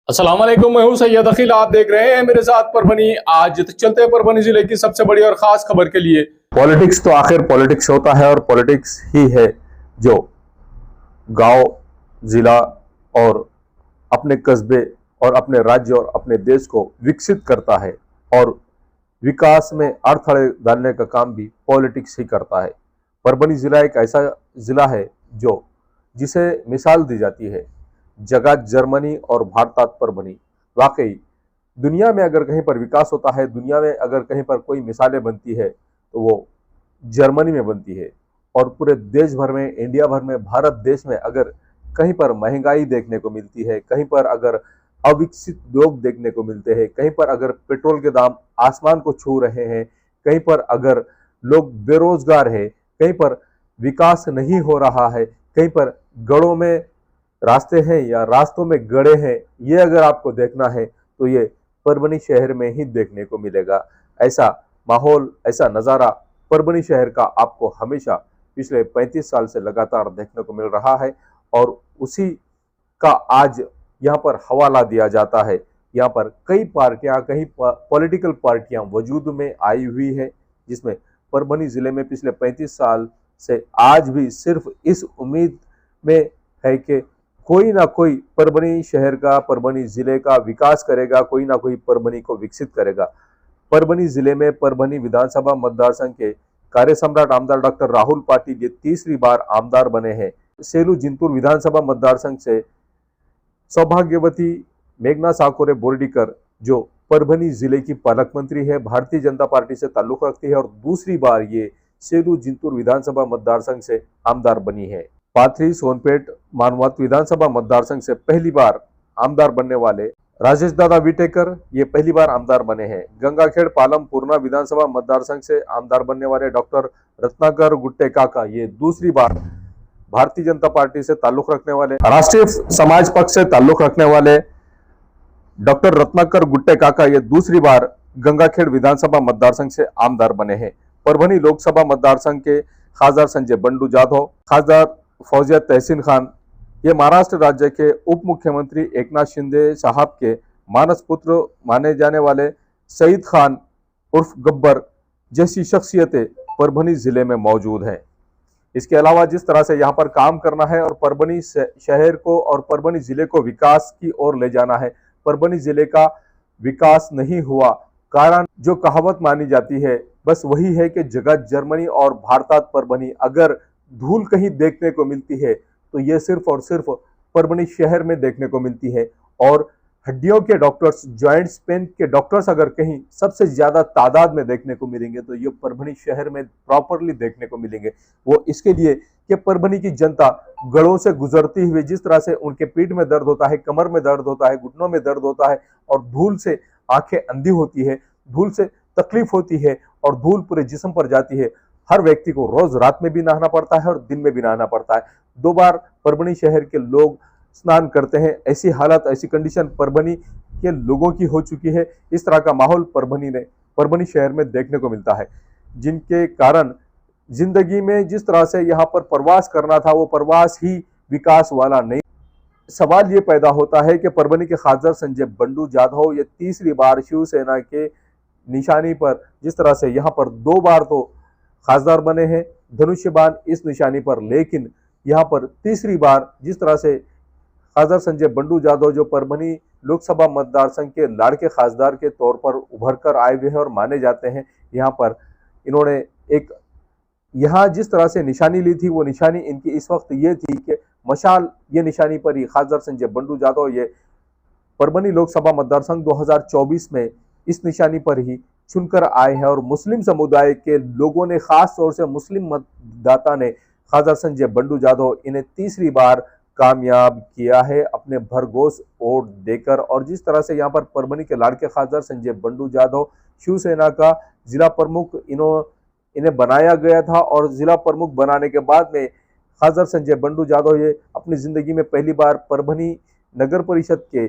अस्सलाम वालेकुम, मैं हूं सैयद अखिल। आप देख रहे हैं मेरे साथ परभनी। आज चलते हैं परभनी जिले की सबसे बड़ी और खास खबर के लिए। पॉलिटिक्स तो आखिर पॉलिटिक्स होता है और पॉलिटिक्स ही है जो गांव, जिला और अपने कस्बे और अपने राज्य और अपने देश को विकसित करता है। और विकास में अड़थड़े डालने का काम भी पॉलिटिक्स ही करता है। परभनी जिला एक ऐसा जिला है जो जिसे मिसाल दी जाती है जगत जर्मनी और भारतात परभनी। वाकई दुनिया में अगर कहीं पर विकास होता है, दुनिया में अगर कहीं पर कोई मिसालें बनती है तो वो जर्मनी में बनती है। और पूरे देश भर में, इंडिया भर में, भारत देश में अगर कहीं पर महंगाई देखने को मिलती है, कहीं पर अगर अविकसित लोग देखने को मिलते हैं, कहीं पर अगर पेट्रोल के दाम आसमान को छू रहे हैं, कहीं पर अगर लोग बेरोजगार है, कहीं पर विकास नहीं हो रहा है, कहीं पर गड़ों में रास्ते हैं या रास्तों में गड़े हैं, ये अगर आपको देखना है तो ये परभनी शहर में ही देखने को मिलेगा। ऐसा माहौल, ऐसा नज़ारा परभनी शहर का आपको हमेशा पिछले 35 साल से लगातार देखने को मिल रहा है। और उसी का आज यहाँ पर हवाला दिया जाता है। यहाँ पर कई पार्टियां, कई पॉलिटिकल पार्टियां वजूद में आई हुई है, जिसमें परभनी जिले में पिछले 35 साल से आज भी सिर्फ इस उम्मीद में है कि कोई ना कोई परभनी शहर का, परभनी जिले का विकास करेगा, कोई ना कोई परभनी को विकसित करेगा। परभनी जिले में परभनी विधानसभा मतदार संघ के कार्य सम्राट आमदार डॉक्टर राहुल पाटिल ये तीसरी बार आमदार बने हैं। सेलू जिंतूर विधानसभा मतदार संघ से सौभाग्यवती मेघना साकोरे बोर्डीकर जो परभनी जिले की पालक मंत्री है, भारतीय जनता पार्टी से ताल्लुक रखती है और दूसरी बार ये सेलू जिंतूर विधानसभा मतदार संघ से आमदार बनी है। पाथरी, सोनपेट, मानवत विधानसभा मतदार संघ से पहली बार आमदार बनने वाले राजेश दादा विटेकर ये पहली बार आमदार बने हैं। गंगाखेड़, पालम, पूर्णा विधानसभा मतदार संघ से आमदार बनने वाले डॉक्टर रत्नाकर गुट्टे काका ये दूसरी बार भारतीय जनता पार्टी से ताल्लुक रखने वाले, राष्ट्रीय समाज पक्ष से ताल्लुक रखने वाले डॉक्टर रत्नाकर गुट्टे काका ये दूसरी बार गंगाखेड़ विधानसभा मतदार संघ से आमदार बने हैं। परभनी लोकसभा मतदार संघ के खासदार संजय बंडू जाधव, खासदार फौजिया तहसीन खान ये महाराष्ट्र राज्य के उप मुख्यमंत्री एकनाथ शिंदे साहब के मानस पुत्र माने जाने वाले सईद खान उर्फ गब्बर जैसी शख्सियतें परभनी जिले में मौजूद हैं। इसके अलावा जिस तरह से यहाँ पर काम करना है और परभनी शहर को और परभनी जिले को विकास की ओर ले जाना है, परभनी जिले का विकास नहीं हुआ कारण जो कहावत मानी जाती है बस वही है कि जगत जर्मनी और भारतात परभनी। अगर धूल कहीं देखने को मिलती है तो ये सिर्फ और सिर्फ परभनी शहर में देखने को मिलती है। और हड्डियों के डॉक्टर्स, जॉइंट्स पेन के डॉक्टर्स अगर कहीं सबसे ज्यादा तादाद में देखने को मिलेंगे तो ये परभनी शहर में प्रॉपरली देखने को मिलेंगे। वो इसके लिए कि परभनी की जनता गड़ों से गुजरती हुई जिस तरह से उनके पीठ में दर्द होता है, कमर में दर्द होता है, घुटनों में दर्द होता है और धूल से आंखें अंधी होती है, धूल से तकलीफ होती है और धूल पूरे जिस्म पर जाती है। हर व्यक्ति को रोज रात में भी नहाना पड़ता है और दिन में भी नहाना पड़ता है। 2 बार परभनी शहर के लोग स्नान करते हैं। ऐसी हालत, ऐसी कंडीशन परभनी के लोगों की हो चुकी है। इस तरह का माहौल परभनी शहर में देखने को मिलता है, जिनके कारण जिंदगी में जिस तरह से यहाँ पर प्रवास करना था वो प्रवास ही विकास वाला नहीं। सवाल ये पैदा होता है कि परभनी के खासदार संजय बंडू जाधव ये तीसरी बार शिवसेना के निशानी पर जिस तरह से यहाँ पर 2 बार तो खासदार बने हैं धनुष्यबाण इस निशानी पर, लेकिन यहाँ पर तीसरी बार जिस तरह से खासदार संजय बंडू जाधव जो परभनी लोकसभा मतदार संघ के लाड़के खासदार के तौर पर उभर कर आए हुए हैं और माने जाते हैं, यहाँ पर इन्होंने एक यहाँ जिस तरह से निशानी ली थी वो निशानी इनकी इस वक्त ये थी कि मशाल ये निशानी पर ही खासदार संजय बंडू जाधव ये परभनी लोकसभा मतदार संघ 2024 में इस निशानी पर ही चुनकर आए हैं। और मुस्लिम समुदाय के लोगों ने, खास तौर से मुस्लिम मतदाता ने खासदार संजय बंडू जाधव इन्हें तीसरी बार कामयाब किया है अपने भरघोस वोट देकर। और जिस तरह से यहाँ पर परभनी के लाड़के खासदार संजय बंडू जाधव शिवसेना का जिला प्रमुख इन्हें बनाया गया था और जिला प्रमुख बनाने के बाद में खासदार संजय बंडू जाधव ये अपनी जिंदगी में पहली बार परभनी नगर परिषद के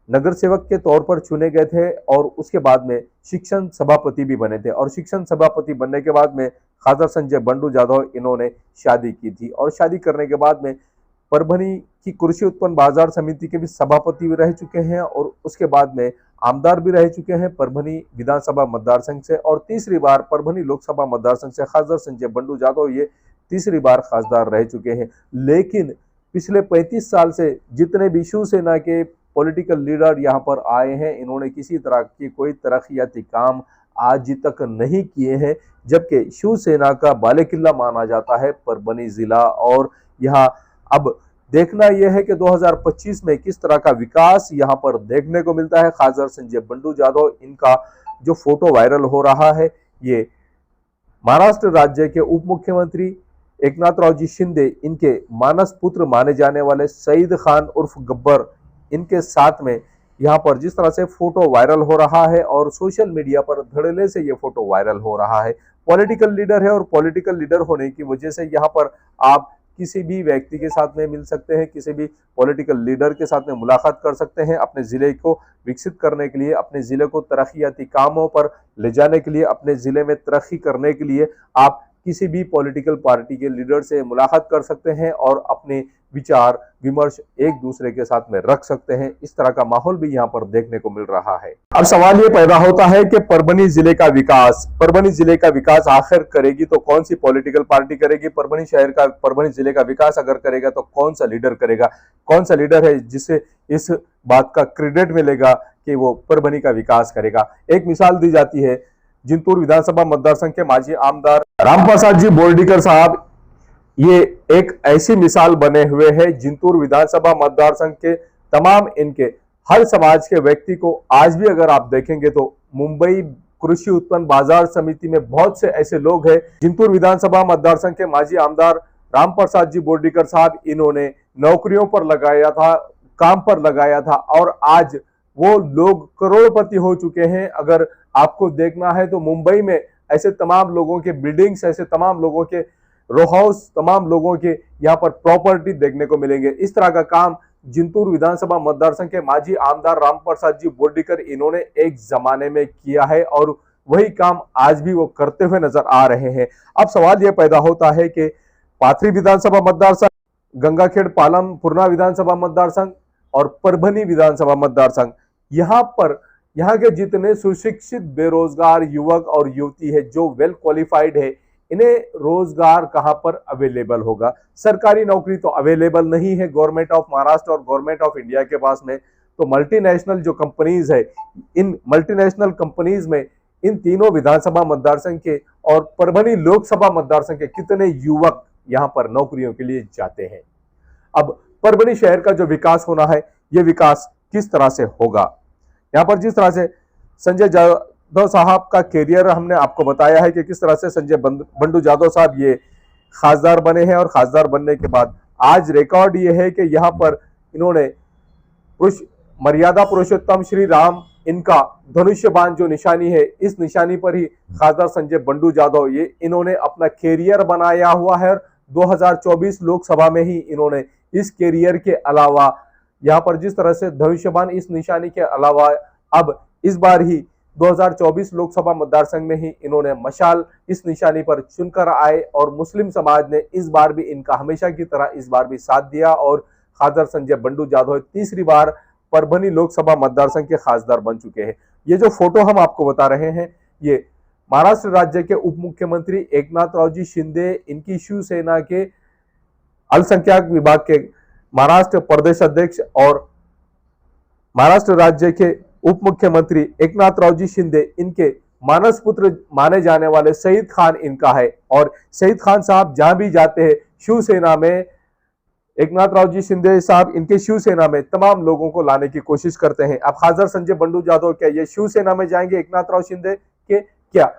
नगर सेवक के तौर पर चुने गए थे और उसके बाद में शिक्षण सभापति भी बने थे। और शिक्षण सभापति बनने के बाद में खासदार संजय बंडू जाधव इन्होंने शादी की थी और शादी करने के बाद में परभनी की कृषि उत्पन्न बाजार समिति के भी सभापति भी रह चुके हैं और उसके बाद में आमदार भी रह चुके हैं परभनी विधानसभा मतदार संघ से, और तीसरी बार परभनी लोकसभा मतदार संघ से खासदार संजय बंडू जादव ये तीसरी बार खासदार रह चुके हैं। लेकिन पिछले 35 साल से जितने भी शिवसेना के पॉलिटिकल लीडर यहाँ पर आए हैं, इन्होंने किसी तरह की कोई तरक्याती काम आज तक नहीं किए हैं, जबकि शिवसेना का बालेकिल्ला माना जाता है परभनी जिला। और यहाँ अब देखना यह है कि 2025 में किस तरह का विकास यहाँ पर देखने को मिलता है। खासदार संजय बंडू जादव, इनका जो फोटो वायरल हो रहा है, ये महाराष्ट्र राज्य के उप मुख्यमंत्री एकनाथरावजी शिंदे, इनके मानस पुत्र माने जाने वाले सईद खान उर्फ गब्बर, इनके साथ में यहाँ पर जिस तरह से फोटो वायरल हो रहा है और सोशल मीडिया पर धड़ल्ले से ये फोटो वायरल हो रहा है। पॉलिटिकल लीडर है और पॉलिटिकल लीडर होने की वजह से यहाँ पर आप किसी भी व्यक्ति के साथ में मिल सकते हैं, किसी भी पॉलिटिकल लीडर के साथ में मुलाकात कर सकते हैं, अपने जिले को विकसित करने के लिए, अपने जिले को तरक्याती कामों पर ले जाने के लिए, अपने जिले में तरक्की करने के लिए आप किसी भी पॉलिटिकल पार्टी के लीडर से मुलाकात कर सकते हैं और अपने विचार विमर्श एक दूसरे के साथ में रख सकते हैं। इस तरह का माहौल भी यहाँ पर देखने को मिल रहा है। अब सवाल ये पैदा होता है कि परभनी जिले का विकास आखिर करेगी तो कौन सी पॉलिटिकल पार्टी करेगी? परभनी जिले का विकास अगर करेगा तो कौन सा लीडर करेगा? कौन सा लीडर है जिसे इस बात का क्रेडिट मिलेगा कि वो परभनी का विकास करेगा? एक मिसाल दी जाती है, जिंतूर विधानसभा मतदार संघ के माजी आमदार रामप्रसाद जी बोर्डीकर साहब, ये एक ऐसी मिसाल बने हुए हैं। जिंतूर विधानसभा मतदार संघ के तमाम इनके हर समाज के व्यक्ति को आज भी अगर आप देखेंगे तो मुंबई कृषि उत्पन्न बाजार समिति में बहुत से ऐसे लोग हैं। जिंतूर विधानसभा मतदार संघ के माजी आमदार रामप्रसाद जी बोर्डीकर साहब, इन्होंने नौकरियों पर लगाया था, काम पर लगाया था और आज वो लोग करोड़पति हो चुके हैं। अगर आपको देखना है तो मुंबई में ऐसे तमाम लोगों के बिल्डिंग्स, ऐसे तमाम लोगों के रो हाउस, तमाम लोगों के यहाँ पर प्रॉपर्टी देखने को मिलेंगे। इस तरह का काम जिंतूर विधानसभा मतदार संघ के माजी आमदार रामप्रसाद जी बोर्डीकर, इन्होंने एक जमाने में किया है और वही काम आज भी वो करते हुए नजर आ रहे हैं। अब सवाल यह पैदा होता है कि पाथरी विधानसभा मतदार संघ, गंगाखेड़ पालम पूर्णा विधानसभा मतदार संघ और परभनी विधानसभा मतदार संघ, यहाँ के जितने सुशिक्षित बेरोजगार युवक और युवती है जो वेल क्वालिफाइड है, इन्हें रोजगार कहां पर अवेलेबल होगा? सरकारी नौकरी तो अवेलेबल नहीं है गवर्नमेंट ऑफ महाराष्ट्र और गवर्नमेंट ऑफ इंडिया के पास में। तो मल्टीनेशनल जो कंपनीज है, इन मल्टीनेशनल कंपनीज में इन तीनों विधानसभा मतदार संघ के और परभनी लोकसभा मतदार संघ के कितने युवक यहां पर नौकरियों के लिए जाते हैं? अब परभनी शहर का जो विकास होना है, यह विकास किस तरह से होगा? यहाँ पर जिस तरह से संजय जादव साहब का कैरियर हमने आपको बताया है कि किस तरह से संजय बंडू जादव साहब ये खासदार बने हैं और खासदार बनने के बाद आज रिकॉर्ड ये है कि यहाँ पर इन्होंने मर्यादा पुरुषोत्तम श्री राम, इनका धनुष्य बाण जो निशानी है, इस निशानी पर ही खासदार संजय बंडू जादव ये इन्होंने अपना कैरियर बनाया हुआ है। 2024 लोकसभा में ही इन्होंने इस कैरियर के अलावा यहाँ पर जिस तरह से धनुष्य बाण इस निशानी के अलावा अब इस बार ही 2024 लोकसभा मतदार संघ में ही इन्होंने मशाल इस निशानी पर चुनकर आए और मुस्लिम समाज ने इस बार भी इनका हमेशा की तरह इस बार भी साथ दिया और खासदार संजय बंडू जादव तीसरी बार परभनी लोकसभा मतदार संघ के खासदार बन चुके हैं। ये जो फोटो हम आपको बता रहे हैं, ये महाराष्ट्र राज्य के उप मुख्यमंत्री एकनाथरावजी शिंदे, इनकी शिवसेना के अल्पसंख्यक विभाग के महाराष्ट्र प्रदेश अध्यक्ष और महाराष्ट्र राज्य के उप मुख्यमंत्री एकनाथरावजी शिंदे, इनके मानस पुत्र माने जाने वाले सईद खान इनका है। और सईद खान साहब जहां भी जाते हैं शिवसेना में, एकनाथरावजी शिंदे साहब इनके शिवसेना में तमाम लोगों को लाने की कोशिश करते हैं। अब खासदार संजय बंडू जादव क्या ये शिवसेना में जाएंगे एकनाथराव शिंदे के? क्या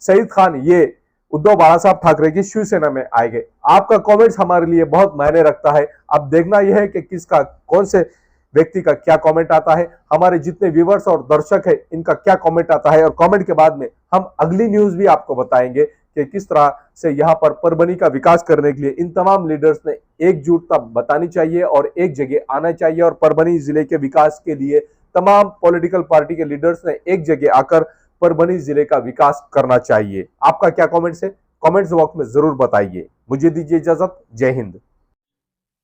सईद खान ये उद्धव बाला साहब ठाकरे की शिवसेना में आएंगे? आपका कमेंट्स हमारे लिए बहुत मायने रखता है। अब देखना यह है कि किसका, कौन से व्यक्ति का क्या कमेंट आता है, हमारे जितने व्यूवर्स और दर्शक है इनका क्या कमेंट आता है, और कमेंट के बाद में हम अगली न्यूज भी आपको बताएंगे कि किस तरह से यहाँ पर परभनी का विकास करने के लिए इन तमाम लीडर्स ने एकजुटता बतानी चाहिए और एक जगह आना चाहिए और परभनी जिले के विकास के लिए तमाम पॉलिटिकल पार्टी के लीडर्स ने एक जगह आकर परभनी जिले का विकास करना चाहिए। आपका क्या कमेंट्स है? कमेंट्स बॉक्स में जरूर बताइए। मुझे दीजिए इजाजत। जय हिंद।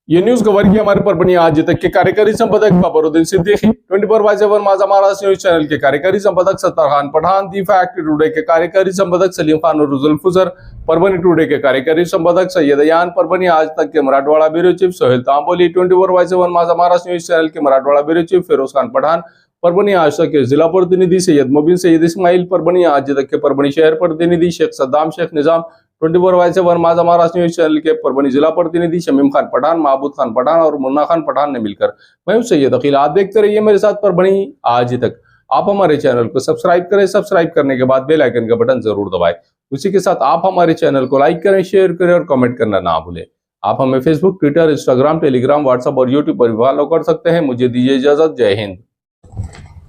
ये न्यूज कवर की हमारे परभणी आज तक के कार्यकारी संपादक बाबरुद्दीन सिद्दीकी, 24/7 माझा महाराष्ट्र न्यूज चैनल के कार्यकारी संपादक Sattar Khan Pathan, the fact today के कार्यकारी संपादक सलीम खान और जुल्फुजर, परभणी टुडे के कार्यकारी संपादक सैयद अयान, परभणी आज तक के मराठवाड़ा ब्यूरो चीफ सोहेल तांबोली, 24/7 माझा महाराष्ट्र न्यूज चैनल के मराठवाड़ा ब्यूरो चीफ फिरोज खान पठान, परभणी आज तक के जिला प्रतिनिधि सैयद मुबीन सैयद इस्माइल, परभणी आज तक के परभणी शहर प्रतिनिधि शेख सद्दाम शेख निजाम, 24/7 माझा महाराष्ट्र न्यूज चैनल के परभणी जिला प्रतिनिधि शमीम खान पठान, महबूद खान पठान और मुन्ना खान पठान ने मिलकर मैं हूं सैयद अकील। आप देखते रहिए मेरे साथ परभणी आज तक। आप हमारे चैनल को सब्सक्राइब करें, सब्सक्राइब करने के बाद बेल आइकन का बटन जरूर दबाएं। उसी के साथ आप हमारे चैनल को लाइक करें, शेयर करें और कमेंट करना ना भूलें। आप हमें Facebook, Twitter, Instagram, Telegram, WhatsApp और यूट्यूब पर भी फॉलो कर सकते हैं। मुझे दीजिए इजाजत। जय हिंद।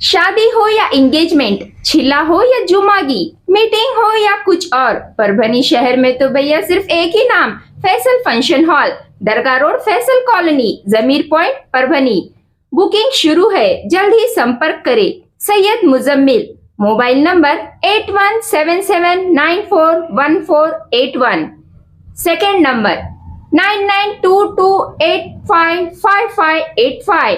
शादी हो या एंगेजमेंट, छिला हो या जुमागी, मीटिंग हो या कुछ और, परभणी शहर में तो भैया सिर्फ एक ही नाम, फैसल फंक्शन हॉल, दरगाह रोड, फैसल कॉलोनी, जमीर पॉइंट, परभणी। बुकिंग शुरू है, जल्द ही संपर्क करें। Syed Muzammil, mobile number 8177941481, second number 9922855585।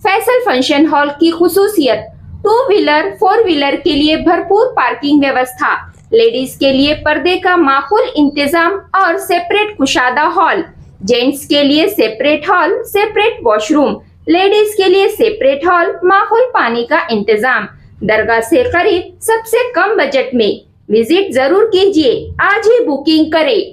Faisal function hall की खुसूसियत, 2 व्हीलर 4 व्हीलर के लिए भरपूर पार्किंग व्यवस्था, लेडीज के लिए पर्दे का माकूल इंतजाम और सेपरेट कुशादा हॉल, जेंट्स के लिए separate hall, separate washroom, ladies के लिए सेपरेट हॉल, माकूल पानी का इंतजाम, दरगाह से करीब, सबसे कम बजट में। विजिट जरूर कीजिए, आज ही बुकिंग करें।